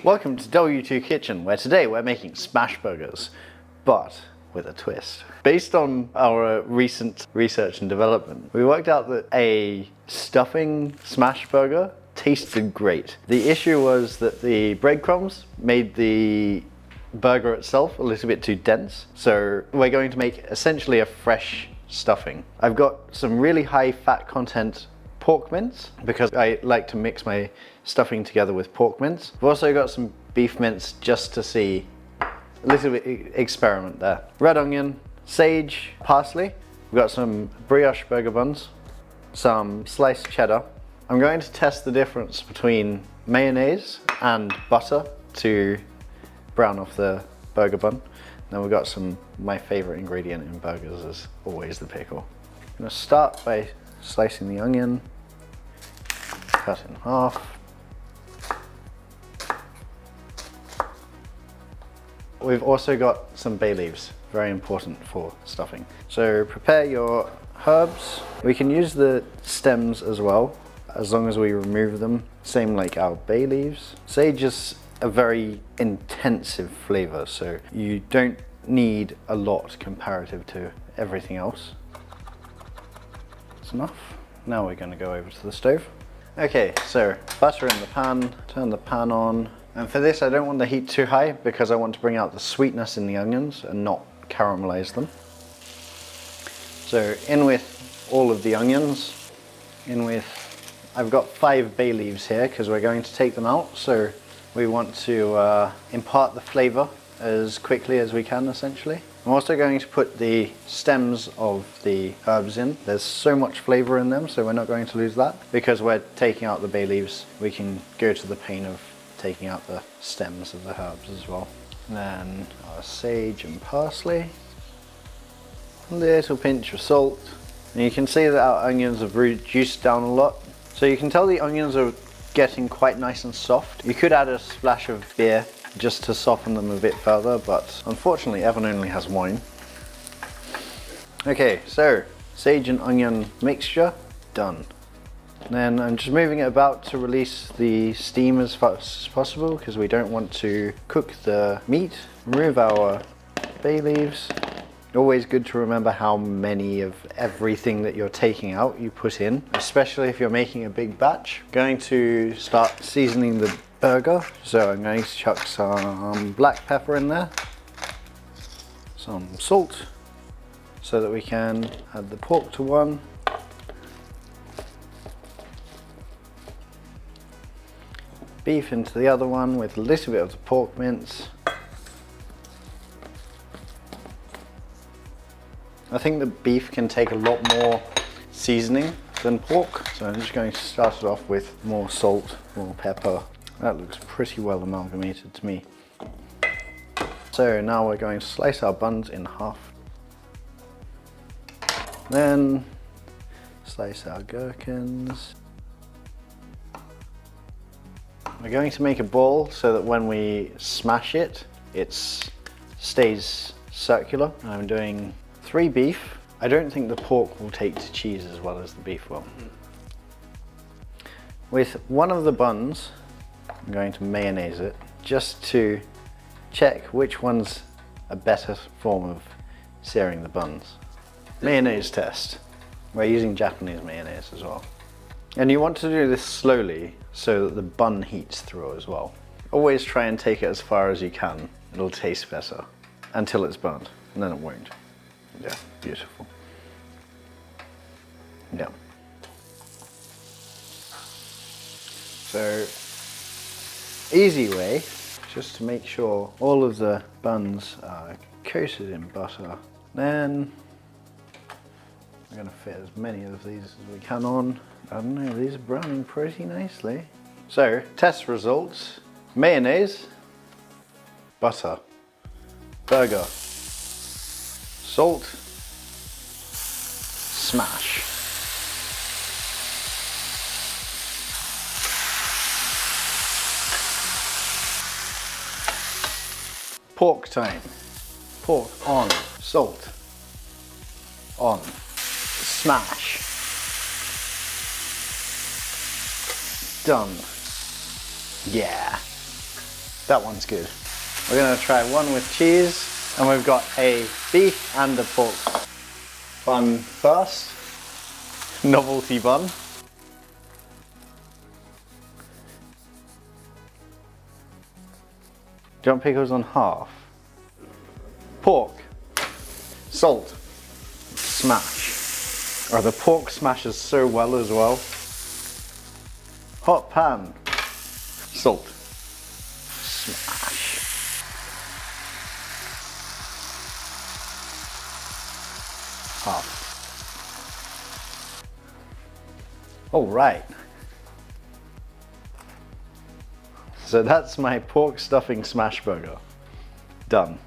Welcome to W2 Kitchen, where today we're making smash burgers, but with a twist. Based on our recent research and development, we worked out that a stuffing smash burger tasted great. The issue was that the breadcrumbs made the burger itself a little bit too dense, so we're going to make essentially a fresh stuffing. I've got some really high fat content pork mince because I like to mix my stuffing together with pork mince. I've also got some beef mince just to see a little bit experiment there. Red onion, sage, parsley. We've got some brioche burger buns, some sliced cheddar. I'm going to test the difference between mayonnaise and butter to brown off the burger bun. Then we've got my favorite ingredient in burgers is always the pickle. I'm going to start by slicing the onion, cut in half. We've also got some bay leaves, very important for stuffing. So prepare your herbs. We can use the stems as well, as long as we remove them. Same like our bay leaves. Sage is a very intensive flavor, so you don't need a lot comparative to everything else. That's enough. Now we're going to go over to the stove. Okay, so butter in the pan, turn the pan on. And for this I don't want the heat too high because I want to bring out the sweetness in the onions and not caramelize them. So in with all of the onions, I've got 5 bay leaves here because we're going to take them out, so we want to impart the flavor as quickly as we can essentially. I'm also going to put the stems of the herbs in. There's so much flavor in them, so we're not going to lose that. Because we're taking out the bay leaves, we can go to the pain of taking out the stems of the herbs as well. And then our sage and parsley. A little pinch of salt. And you can see that our onions have reduced down a lot. So you can tell the onions are getting quite nice and soft. You could add a splash of beer just to soften them a bit further, but unfortunately Evan only has wine. Okay, so sage and onion mixture, done. Then I'm just moving it about to release the steam as fast as possible because we don't want to cook the meat. Remove our bay leaves. Always good to remember how many of everything that you're taking out you put in, especially if you're making a big batch. Going to start seasoning the burger, so I'm going to chuck some black pepper in there, some salt, so that we can add the pork to one. Beef into the other one with a little bit of the pork mince. I think the beef can take a lot more seasoning than pork, so I'm just going to start it off with more salt, more pepper. That looks pretty well amalgamated to me. So now we're going to slice our buns in half. Then slice our gherkins. We're going to make a ball so that when we smash it, it stays circular. I'm doing 3 beef. I don't think the pork will take to cheese as well as the beef will. With one of the buns, I'm going to mayonnaise it just to check which one's a better form of searing the buns. Mayonnaise test. We're using Japanese mayonnaise as well. And you want to do this slowly so that the bun heats through as well. Always try and take it as far as you can. It'll taste better until it's burnt, and then it won't. Yeah, beautiful. Yeah. So, easy way, just to make sure all of the buns are coated in butter. Then, we're going to fit as many of these as we can on. I don't know, these are browning pretty nicely. So, test results. Mayonnaise, butter, burger, salt, smash. Pork time. Pork on, salt on, smash. Done. Yeah. That one's good. We're gonna try one with cheese, and we've got a beef and a pork bun first. Novelty bun. Do you want pickles on half? Pork, salt, smash. Oh, the pork smashes so well as well. Hot pan, salt, smash. Half. All right. So that's my pork stuffing smash burger. Done.